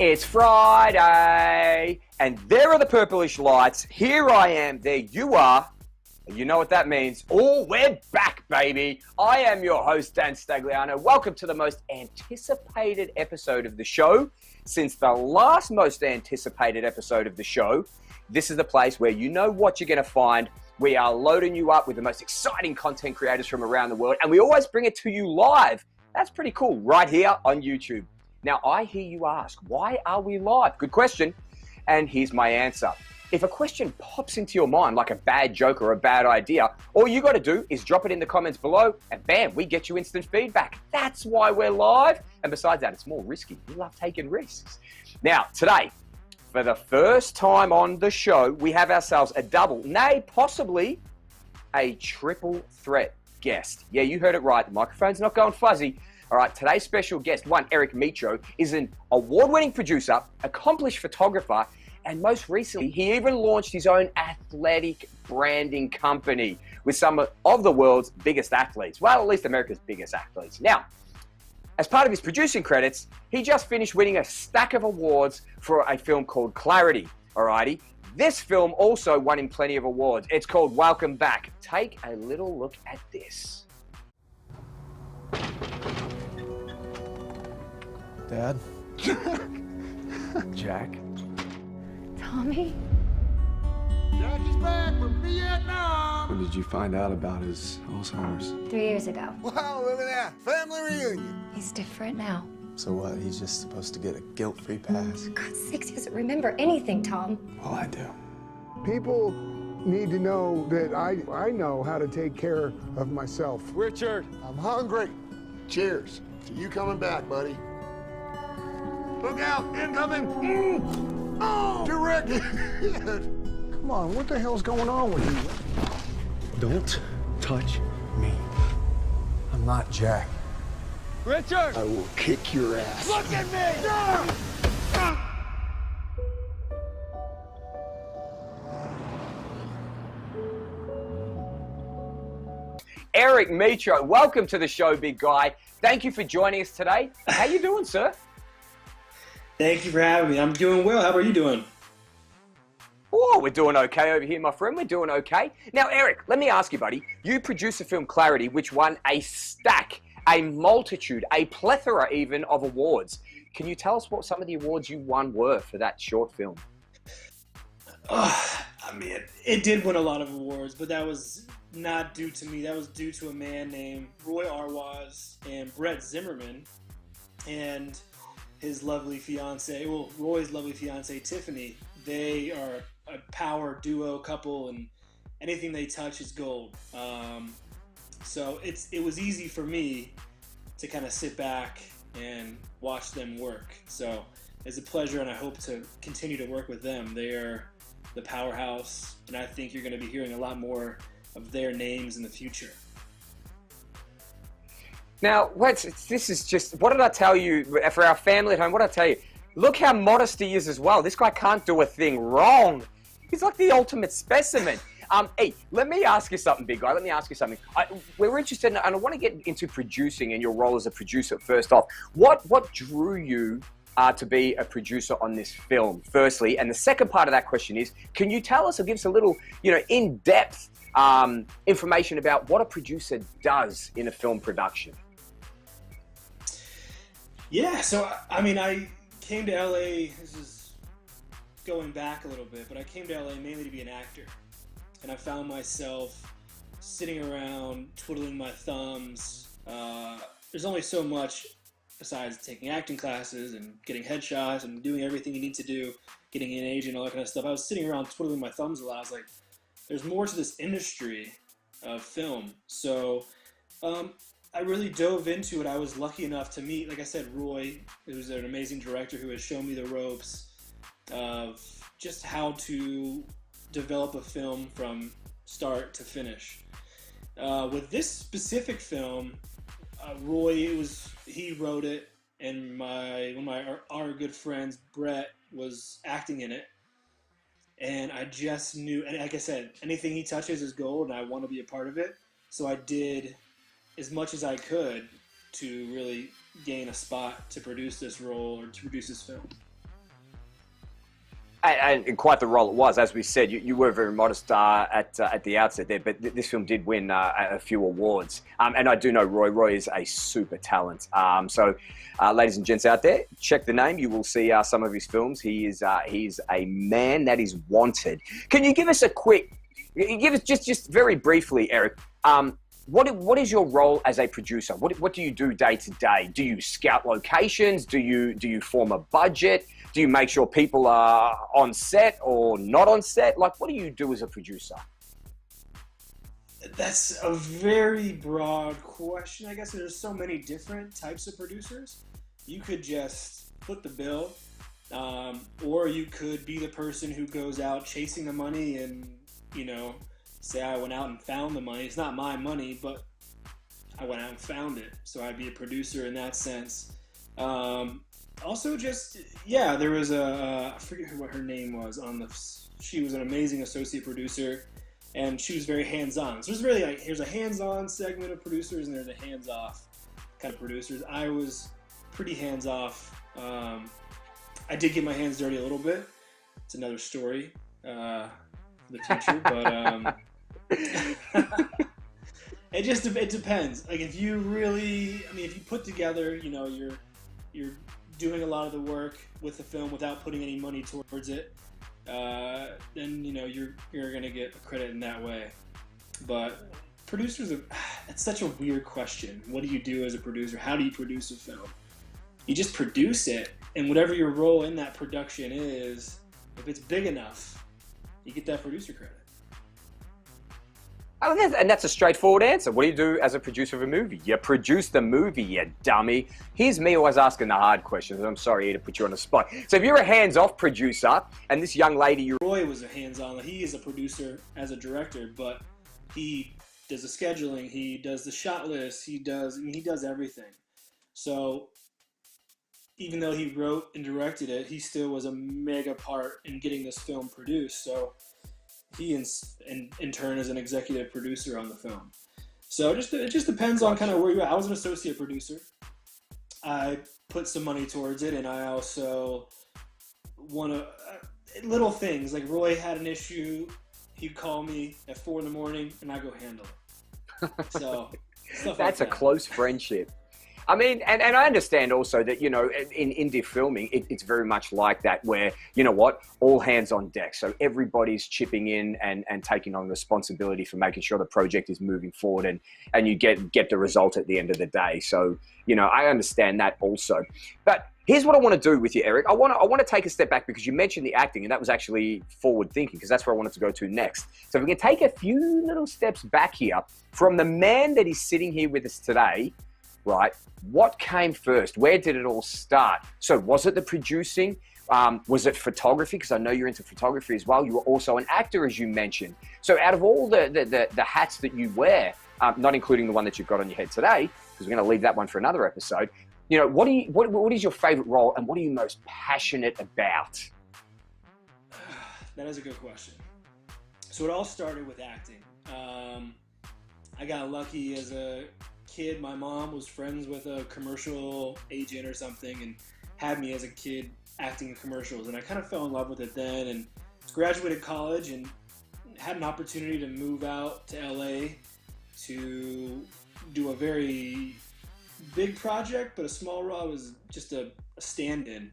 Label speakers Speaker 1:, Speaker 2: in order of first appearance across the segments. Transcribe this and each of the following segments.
Speaker 1: It's Friday, and there are the purplish lights. Here I am, there you are. You know what that means. Oh, we're back, baby. I am your host, Dan Stagliano. Welcome to the most anticipated episode of the show. Since the last most anticipated episode of the show, this is the place where you know what you're going to find. We are loading you up with the most exciting content creators from around the world, and we always bring it to you live. That's pretty cool, right here on YouTube. Now, I hear you ask, why are we live? Good question. And here's my answer. If a question pops into your mind like a bad joke or a bad idea, all you got to do is drop it in the comments below and bam, we get you instant feedback. That's why we're live. And besides that, it's more risky. We love taking risks. Now, today, for the first time on the show, we have ourselves a double, nay, possibly a triple threat guest. Yeah, you heard it right. The microphone's not going fuzzy. All right, today's special guest, Eric Mitro, is an award-winning producer, accomplished photographer, and most recently, he even launched his own athletic branding company with some of the world's biggest athletes. Well, at least America's biggest athletes. Now, as part of his producing credits, he just finished winning a stack of awards for a film called Clarity, alrighty? This film also won him plenty of awards. It's called Welcome Back. Take a little look at this.
Speaker 2: Dad? Jack?
Speaker 3: Tommy?
Speaker 4: Jack is back from Vietnam!
Speaker 2: When did you find out about his Alzheimer's?
Speaker 3: 3 years ago.
Speaker 4: Wow, look at that. Family reunion.
Speaker 3: He's different now.
Speaker 2: So what, he's just supposed to get a guilt-free pass?
Speaker 3: For God's sakes, he doesn't remember anything, Tom.
Speaker 2: Well, I do.
Speaker 4: People need to know that I know how to take care of myself.
Speaker 5: Richard.
Speaker 4: I'm hungry. Cheers to you coming back, buddy. Look out, incoming. Oh, direct hit. Come on, what the hell's going on with you?
Speaker 2: Don't touch me. I'm not Jack.
Speaker 5: Richard!
Speaker 4: I will kick your ass.
Speaker 5: Look at me!
Speaker 1: Eric Mitro, welcome to the show, big guy. Thank you for joining us today. How you doing, sir?
Speaker 6: Thank you for having me. I'm doing well. How are you doing?
Speaker 1: Oh, we're doing okay over here, my friend. We're doing okay. Now, Eric, let me ask you, buddy. You produced the film Clarity, which won a stack, a multitude, a plethora even of awards. Can you tell us what some of the awards you won were for that short film?
Speaker 6: I mean, it did win a lot of awards, but that was not due to me. That was due to a man named Roy Arwaz and Brett Zimmerman and his lovely fiance, well, Roy's lovely fiance, Tiffany. They are a power duo couple, and anything they touch is gold. So it was easy for me to kind of sit back and watch them work. So it's a pleasure, and I hope to continue to work with them. They are the powerhouse, and I think you're going to be hearing a lot more of their names in the future.
Speaker 1: Now, this is just, what did I tell you for our family at home? What did I tell you? Look how modest he is as well. This guy can't do a thing wrong. He's like the ultimate specimen. Hey, let me ask you something, big guy. Let me ask you something. We're interested in, and I want to get into producing and your role as a producer first off. What drew you to be a producer on this film, firstly? And the second part of that question is, can you tell us or give us a little, in-depth information about what a producer does in a film production?
Speaker 6: Yeah, so I mean, I came to LA, this is going back a little bit, but I came to LA mainly to be an actor. And I found myself sitting around twiddling my thumbs. There's only so much besides taking acting classes and getting headshots and doing everything you need to do, getting an agent, all that kind of stuff. I was sitting around twiddling my thumbs a lot. I was like, there's more to this industry of film. So I really dove into it. I was lucky enough to meet, like I said, Roy, who's an amazing director who has shown me the ropes of just how to develop a film from start to finish. With this specific film, Roy, he wrote it, and one of our good friends, Brett, was acting in it. And I just knew, and like I said, anything he touches is gold, and I want to be a part of it. So I did as much as I could to really gain a spot to produce this role or to produce this film.
Speaker 1: And quite the role it was. As we said, you were very modest at the outset there, but this film did win a few awards. And I do know Roy. Roy is a super talent. So, ladies and gents out there, check the name. You will see some of his films. He's a man that is wanted. Can you give us just very briefly, Eric, what is your role as a producer? What do you do day to day? Do you scout locations? Do you form a budget? Do you make sure people are on set or not on set? Like, what do you do as a producer?
Speaker 6: That's a very broad question. I guess there's so many different types of producers. You could just foot the bill, or you could be the person who goes out chasing the money and, say I went out and found the money. It's not my money, but I went out and found it. So I'd be a producer in that sense. Also, there was I forget what her name was she was an amazing associate producer, and she was very hands-on. So there's really here's a hands-on segment of producers, and there's a hands-off kind of producers. I was pretty hands-off. I did get my hands dirty a little bit. It's another story for the future, but it depends. Like, if you really, if you put together, you're doing a lot of the work with the film without putting any money towards it, then you're gonna get a credit in that way. But producers it's such a weird question. What do you do as a producer? How do you produce a film? You just produce it, and whatever your role in that production is, if it's big enough, you get that producer credit.
Speaker 1: And that's a straightforward answer. What do you do as a producer of a movie? You produce the movie, you dummy. Here's me always asking the hard questions. I'm sorry to put you on the spot. So if you're a hands-off producer, and this young lady...
Speaker 6: Roy was a hands-on. He is a producer as a director, but he does the scheduling, he does the shot list, he does everything. So even though he wrote and directed it, he still was a mega part in getting this film produced. So he in turn is an executive producer on the film. So it just depends on kind of where you're at. I was an associate producer. I put some money towards it, and I also little things like Roy had an issue. He'd call me at 4 a.m. and I go handle it. So stuff
Speaker 1: that's
Speaker 6: like
Speaker 1: a close friendship. And I understand also that, in indie filming, it's very much like that where, all hands on deck. So everybody's chipping in and taking on responsibility for making sure the project is moving forward and you get the result at the end of the day. So, I understand that also. But here's what I want to do with you, Eric. I want to take a step back because you mentioned the acting, and that was actually forward thinking because that's where I wanted to go to next. So if we can take a few little steps back here from the man that is sitting here with us today, right? What came first? Where did it all start? So was it the producing? Was it photography? Because I know you're into photography as well. You were also an actor, as you mentioned. So out of all the hats that you wear, not including the one that you've got on your head today, because we're going to leave that one for another episode, what is your favorite role and what are you most passionate about?
Speaker 6: That is a good question. So it all started with acting. I got lucky as a kid. My mom was friends with a commercial agent or something and had me as a kid acting in commercials, and I kind of fell in love with it then and graduated college and had an opportunity to move out to LA to do a very big project, but a small role. It was just a stand-in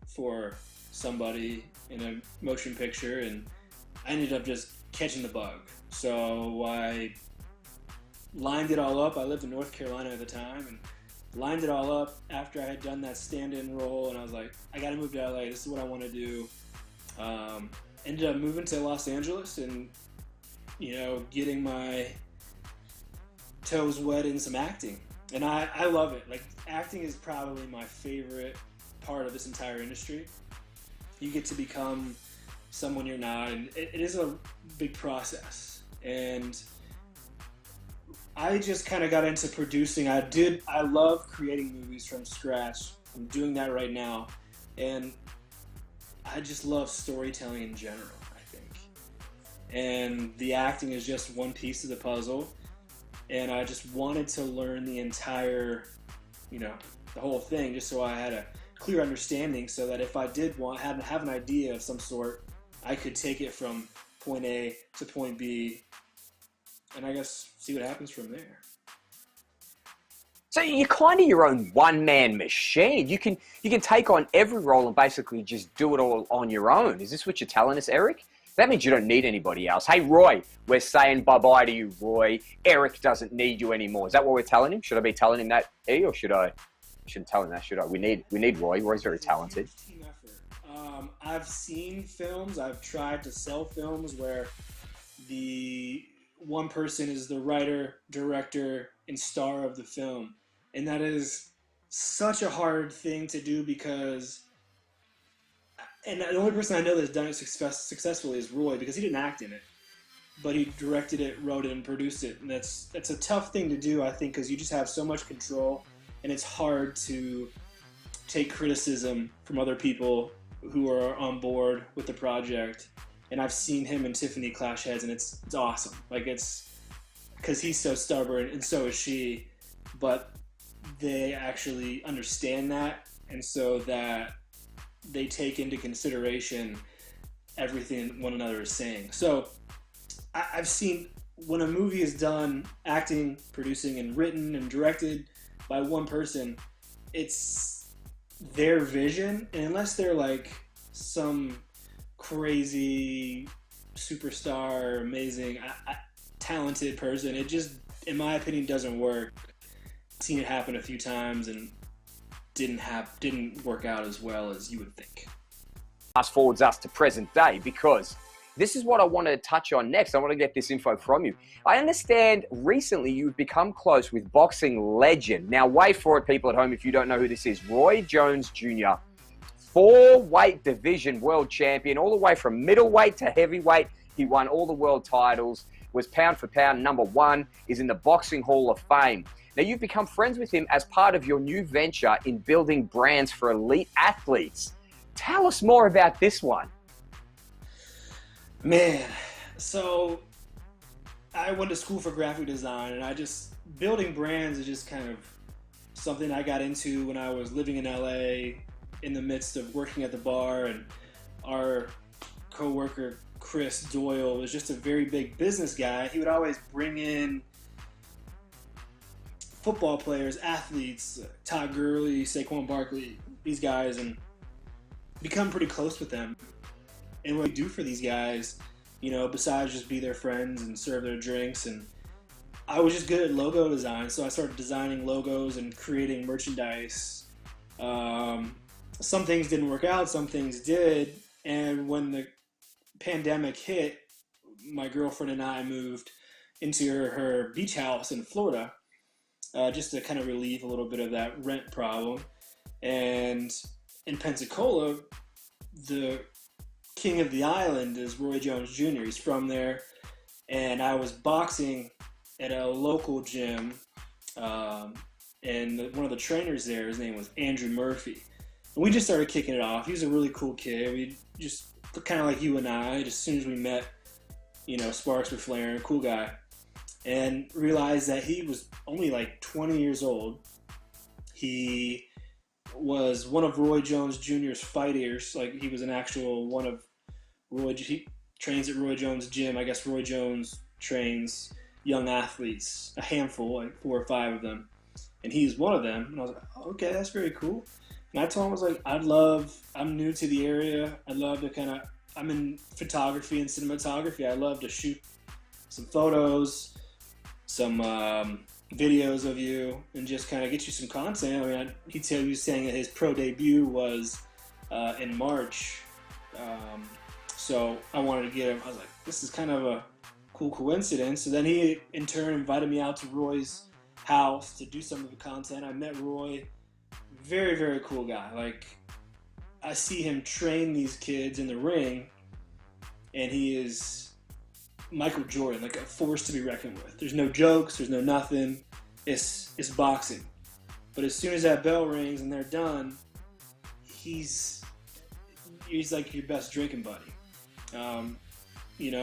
Speaker 6: for somebody in a motion picture, and I ended up just catching the bug. So I lined it all up. I lived in North Carolina at the time, and lined it all up after I had done that stand-in role, and I was like, I gotta move to LA. This is what I want to do. Ended up moving to Los Angeles and, getting my toes wet in some acting. And I love it. Like, acting is probably my favorite part of this entire industry. You get to become someone you're not, and it is a big process. And I just kind of got into producing. I love creating movies from scratch. I'm doing that right now. And I just love storytelling in general, I think. And the acting is just one piece of the puzzle. And I just wanted to learn the entire, the whole thing, just so I had a clear understanding so that if I did have an idea of some sort, I could take it from point A to point B, and I guess see what happens from there.
Speaker 1: So you're kind of your own one-man machine. You can take on every role and basically just do it all on your own. Is this what you're telling us, Eric? That means you don't need anybody else. Hey, Roy, we're saying bye-bye to you, Roy. Eric doesn't need you anymore. Is that what we're telling him? Should I be telling him that, or should I? I shouldn't tell him that, should I? We need Roy. Roy's very talented.
Speaker 6: Team effort. I've seen films. I've tried to sell films where the one person is the writer, director, and star of the film. And that is such a hard thing to do because, and the only person I know that's done it successfully is Roy, because he didn't act in it, but he directed it, wrote it, and produced it. And that's a tough thing to do, I think, because you just have so much control, and it's hard to take criticism from other people who are on board with the project. And I've seen him and Tiffany clash heads, and it's awesome. Like, it's because he's so stubborn, and so is she, but they actually understand that, and so that they take into consideration everything one another is saying. So I've seen when a movie is done, acting, producing, and written and directed by one person, it's their vision, and unless they're like some crazy superstar, amazing, talented person, it just, in my opinion, doesn't work. I've seen it happen a few times and didn't work out as well as you would think.
Speaker 1: Fast forwards us to present day, because this is what I want to touch on next. I want to get this info from you. I understand recently you've become close with boxing legend. Now, wait for it, people at home, if you don't know who this is. Roy Jones Jr., 4-weight division world champion, all the way from middleweight to heavyweight. He won all the world titles, was pound for pound #1, is in the Boxing Hall of Fame. Now, you've become friends with him as part of your new venture in building brands for elite athletes. Tell us more about this one.
Speaker 6: Man, so I went to school for graphic design, and building brands is just kind of something I got into when I was living in LA in the midst of working at the bar, and our coworker Chris Doyle was just a very big business guy. He would always bring in football players, athletes, Todd Gurley, Saquon Barkley, these guys, and become pretty close with them. And what we do for these guys, besides just be their friends and serve their drinks, and I was just good at logo design, so I started designing logos and creating merchandise. Some things didn't work out, some things did, and when the pandemic hit, my girlfriend and I moved into her beach house in Florida, just to kind of relieve a little bit of that rent problem. And in Pensacola, the king of the island is Roy Jones Jr. He's from there, and I was boxing at a local gym, and one of the trainers there, his name was Andrew Murphy, and we just started kicking it off. He was a really cool kid. We just kind of like you and I, just as soon as we met, sparks were flaring, cool guy, and realized that he was only like 20 years old. He was one of Roy Jones Jr.'s fighters. Like, he was an actual one of he trains at Roy Jones Gym. I guess Roy Jones trains young athletes, a handful, like 4 or 5 of them, and he's one of them. And I was like, oh, okay, that's very cool. And I told him, I was like, I'm new to the area. I'd love to I'm in photography and cinematography. I'd love to shoot some photos, some videos of you, and just kind of get you some content. I mean, he was saying that his pro debut was in March. So I wanted to get him. I was like, this is kind of a cool coincidence. So then he, in turn, invited me out to Roy's house to do some of the content. I met Roy. Very, very cool guy. Like, I see him train these kids in the ring, and he is Michael Jordan, like a force to be reckoned with. There's no jokes, there's no nothing. It's boxing. But as soon as that bell rings and they're done, he's like your best drinking buddy.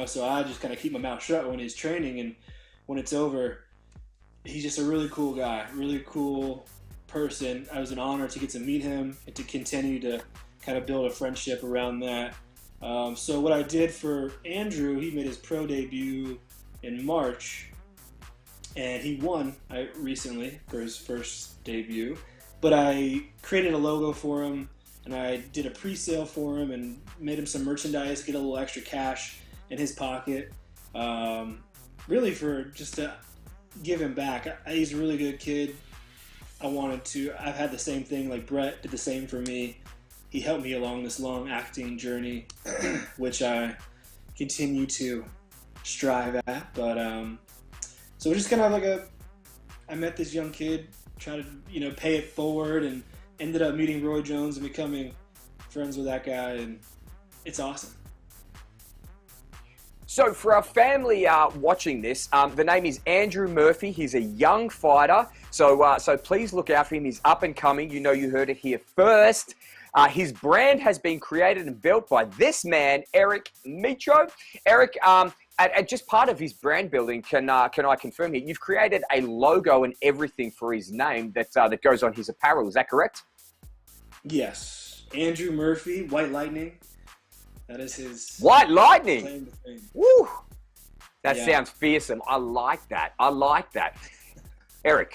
Speaker 6: So I just kind of keep my mouth shut when he's training, and when it's over, he's just a really cool guy, really cool person. It was an honor to get to meet him and to continue to kind of build a friendship around that. So what I did for Andrew, he made his pro debut in March, and he won recently for his first debut. But I created a logo for him, and I did a pre-sale for him and made him some merchandise, get a little extra cash in his pocket, really for just to give him back. He's a really good kid. I've had the same thing, like Brett did the same for me. He helped me along this long acting journey, which I continue to strive at. But so it's just kind of like I met this young kid, tried to pay it forward, and ended up meeting Roy Jones and becoming friends with that guy, and it's awesome.
Speaker 1: So for our family watching this, the name is Andrew Murphy. He's a young fighter, so please look out for him. He's up and coming. You heard it here first. His brand has been created and built by this man, Eric Mitro. Eric, and just part of his brand building, can I confirm here, you've created a logo and everything for his name that goes on his apparel. Is that correct?
Speaker 6: Yes. Andrew Murphy, White Lightning. That is his...
Speaker 1: White Lightning?
Speaker 6: Claim to fame.
Speaker 1: Woo! That sounds fearsome. I like that. Eric,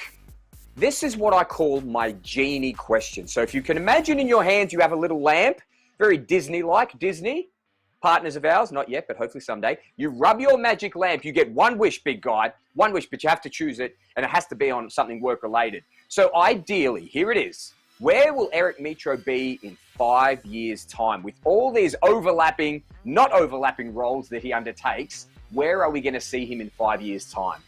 Speaker 1: this is what I call my genie question. So if you can imagine in your hands, you have a little lamp, very Disney-like. Disney, partners of ours, not yet, but hopefully someday. You rub your magic lamp, you get one wish, big guy, one wish, but you have to choose it, and it has to be on something work-related. So ideally, here it is. Where will Eric Mitro be in 5 years' time? With all these overlapping, not overlapping roles that he undertakes, where are we going to see him in 5 years' time?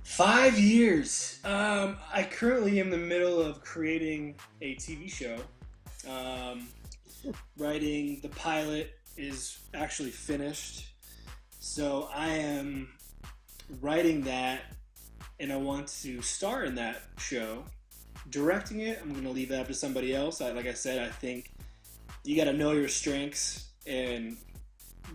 Speaker 6: 5 years. I currently am in the middle of creating a TV show. Writing the pilot is actually finished. So I am writing that, and I want to star in that show. Directing it, I'm going to leave that up to somebody else. Like I said, I think you got to know your strengths and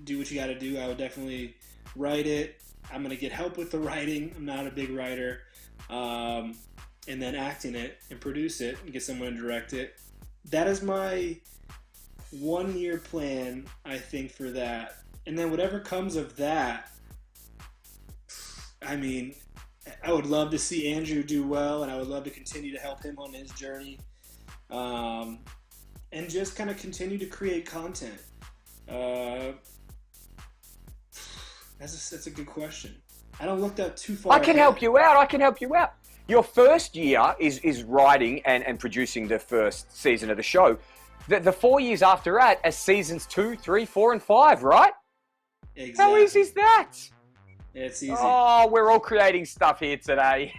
Speaker 6: do what you got to do. I would definitely write it. I'm going to get help with the writing. I'm not a big writer. And then acting it and produce it and get someone to direct it. That is my 1 year plan, I think, for that. And then whatever comes of that, I mean, I would love to see Andrew do well, and I would love to continue to help him on his journey, and just kind of continue to create content. That's a good question. I don't look that too far.
Speaker 1: I can help you out. Your first year is writing and producing the first season of the show. The 4 years after that are seasons 2, 3, 4, and 5, right?
Speaker 6: Exactly.
Speaker 1: How easy is that?
Speaker 6: It's easy.
Speaker 1: Oh, we're all creating stuff here today.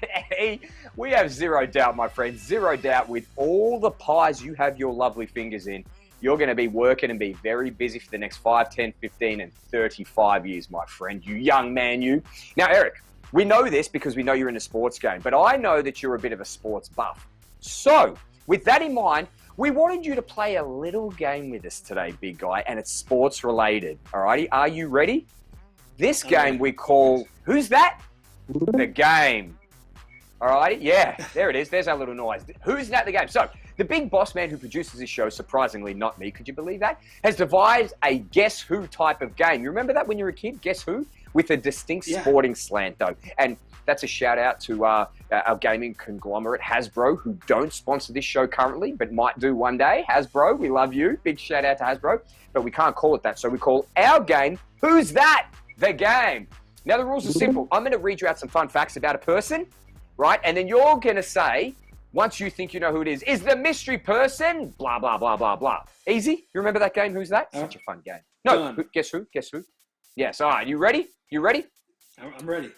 Speaker 1: We have zero doubt, my friend, zero doubt with all the pies you have your lovely fingers in. You're going to be working and be very busy for the next 5, 10, 15, and 35 years, my friend. You young man, you. Now, Eric, we know this because we know you're in a sports game, but I know that you're a bit of a sports buff. So, with that in mind, we wanted you to play a little game with us today, big guy, and it's sports related. Alrighty, are you ready? This game we call, who's that? The game. Alrighty, yeah, there it is. There's our little noise. Who's that? The game. So, the big boss man who produces this show, surprisingly not me, could you believe that, has devised a Guess Who type of game. You remember that when you were a kid? Guess Who? With a distinct sporting slant, though. And that's a shout out to our gaming conglomerate, Hasbro, who don't sponsor this show currently, but might do one day. Hasbro, we love you. Big shout out to Hasbro. But we can't call it that, so we call our game, Who's That? The Game. Now, the rules are simple. I'm going to read you out some fun facts about a person, right? And then you're going to say, once you think you know who it is the mystery person, blah, blah, blah, blah, blah. Easy? You remember that game, Who's That? Such a fun game. No, Guess Who? Guess Who? Yes, all right. You ready? You ready?
Speaker 6: I'm ready.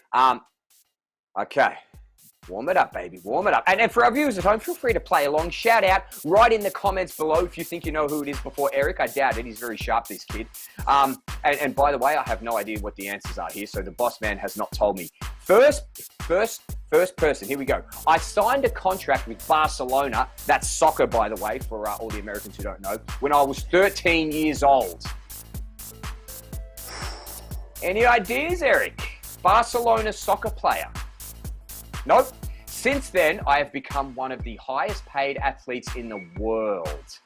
Speaker 1: Okay. Warm it up, baby. Warm it up. And for our viewers at home, feel free to play along. Shout out. Write in the comments below if you think you know who it is before Eric. I doubt it. He's very sharp, this kid. And by the way, I have no idea what the answers are here, so the boss man has not told me. First person. Here we go. I signed a contract with Barcelona. That's soccer, by the way, for all the Americans who don't know. When I was 13 years old. Any ideas, Eric? Barcelona soccer player. Nope. Since then, I have become one of the highest paid athletes in the world.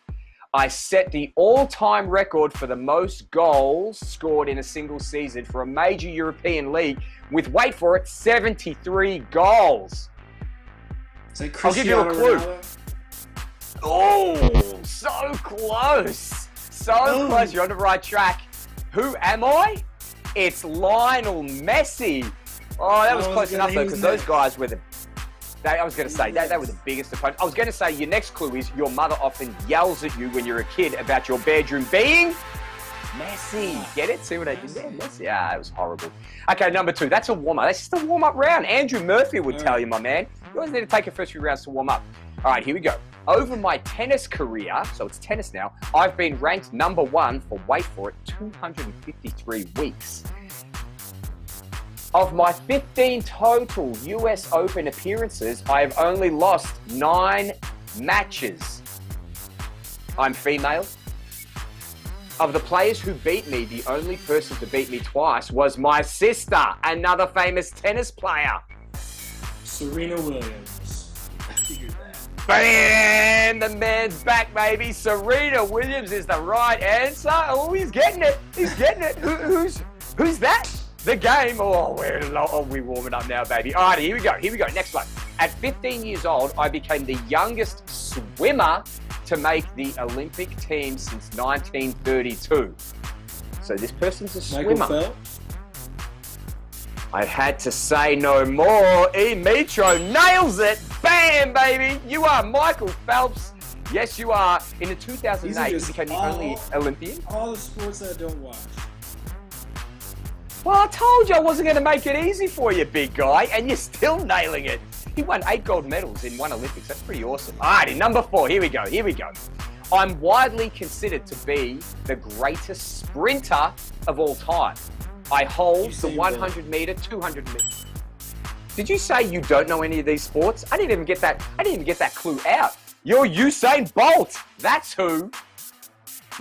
Speaker 1: I set the all-time record for the most goals scored in a single season for a major European league with, wait for it, 73 goals.
Speaker 6: Is that
Speaker 1: I'll give you a
Speaker 6: Cristiano
Speaker 1: clue.
Speaker 6: Ronaldo?
Speaker 1: Oh, so close. So close. You're on the right track. Who am I? It's Lionel Messi. Oh, that was close enough though, because those guys were the... I was going to say, they were the biggest opponent. I was going to say, your next clue is your mother often yells at you when you're a kid about your bedroom being Messi. Get it? See what I did there? Messi. Ah, it was horrible. Okay, number 2. That's a warm-up. That's just a warm-up round. Andrew Murphy would tell you, my man. You always need to take your first few rounds to warm up. All right, here we go. Over my tennis career, so it's tennis now, I've been ranked number 1 for, wait for it, 253 weeks. Of my 15 total US Open appearances, I have only lost 9 matches. I'm female. Of the players who beat me, the only person to beat me twice was my sister, another famous tennis player.
Speaker 6: Serena Williams. I figured that.
Speaker 1: Bam! The man's back, baby. Serena Williams is the right answer. Oh, he's getting it. He's getting it. Who's that? The game. Oh, we're warming up now, baby. All right, here we go. Here we go. Next one. At 15 years old, I became the youngest swimmer to make the Olympic team since 1932. So this person's a swimmer.
Speaker 6: Michael Phelps?
Speaker 1: I had to say no more. Eric Mitro nails it. Bam, baby. You are Michael Phelps. Yes, you are. In the 2008, you became the only Olympian.
Speaker 6: All the sports that I don't watch.
Speaker 1: Well, I told you I wasn't going to make it easy for you, big guy, and you're still nailing it. He won 8 gold medals in 1 Olympics. That's pretty awesome. All righty, number 4. Here we go. Here we go. I'm widely considered to be the greatest sprinter of all time. I hold the 100-meter, 200-meter. Did you say you don't know any of these sports? I didn't even get that. I didn't even get that clue out. You're Usain Bolt. That's who.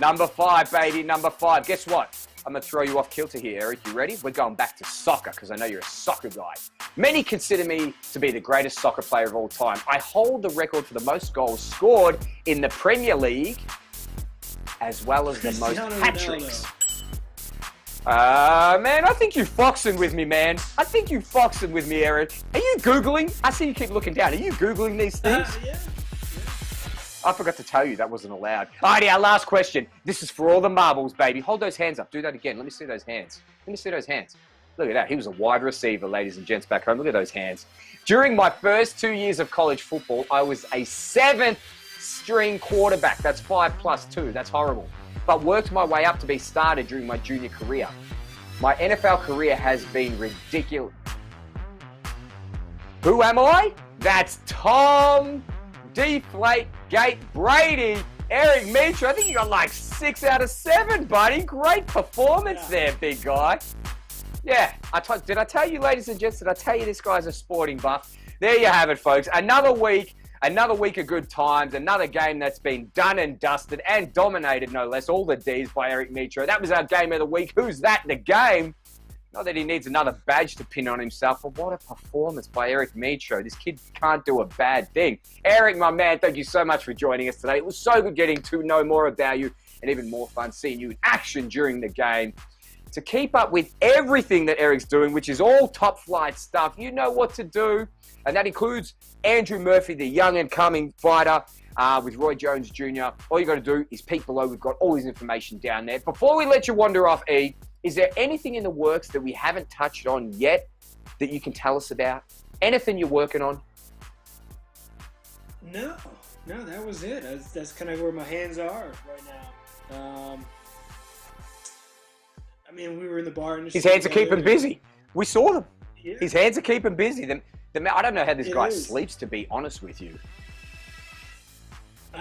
Speaker 1: Number 5, baby. Number 5. Guess what? I'm going to throw you off kilter here, Eric. You ready? We're going back to soccer because I know you're a soccer guy. Many consider me to be the greatest soccer player of all time. I hold the record for the most goals scored in the Premier League, as well as the most hat-tricks. Man, I think you're foxing with me, man. I think you're foxing with me, Eric. Are you Googling? I see you keep looking down. Are you Googling these things?
Speaker 6: Yeah.
Speaker 1: I forgot to tell you that wasn't allowed. Alrighty, our last question. This is for all the marbles, baby. Hold those hands up. Do that again. Let me see those hands. Let me see those hands. Look at that. He was a wide receiver, ladies and gents back home. Look at those hands. During my first 2 years of college football, I was a 7th string quarterback. That's 5 plus 2. That's horrible. But worked my way up to be started during my junior career. My NFL career has been ridiculous. Who am I? That's Tom Deflategate Brady. Eric Mitro, I think you got like 6 out of 7, buddy. Great performance there, big guy. Yeah, did I tell you, ladies and gents, did I tell you this guy's a sporting buff? There you have it, folks. Another week of good times, another game that's been done and dusted and dominated, no less, all the D's by Eric Mitro. That was our game of the week. Who's that in the game? Not that he needs another badge to pin on himself, but what a performance by Eric Mitro. This kid can't do a bad thing. Eric, my man, thank you so much for joining us today. It was so good getting to know more about you and even more fun seeing you in action during the game. To keep up with everything that Eric's doing, which is all top flight stuff, you know what to do. And that includes Andrew Murphy, the young and coming fighter with Roy Jones Jr. All you got to do is peek below. We've got all his information down there. Before we let you wander off, E, is there anything in the works that we haven't touched on yet that you can tell us about? Anything you're working on?
Speaker 6: No, that was it. That's kind of where my hands are right now. I mean, we were in the bar industry.
Speaker 1: His hands are keeping busy. We saw them.
Speaker 6: Yeah.
Speaker 1: His hands are keeping busy. I don't know how this guy
Speaker 6: is.
Speaker 1: sleeps, to be honest with you.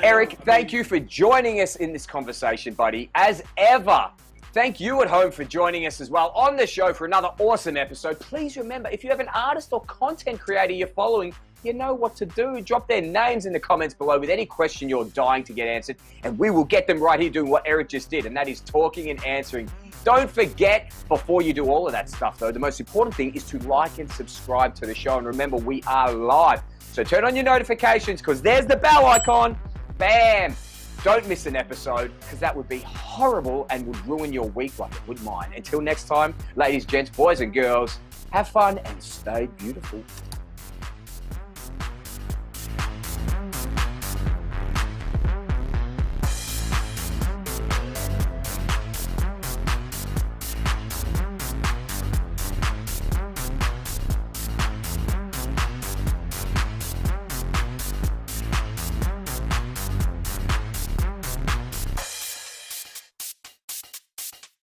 Speaker 1: Eric, thank you for joining us in this conversation, buddy. As ever, thank you at home for joining us as well on the show for another awesome episode. Please remember, if you have an artist or content creator you're following, you know what to do. Drop their names in the comments below with any question you're dying to get answered, and we will get them right here doing what Eric just did, and that is talking and answering. Don't forget, before you do all of that stuff, though, the most important thing is to like and subscribe to the show. And remember, we are live So turn on your notifications because there's the bell icon. Bam! Don't miss an episode because that would be horrible and would ruin your week like it would mine. Until next time, ladies, gents, boys and girls, have fun and stay beautiful.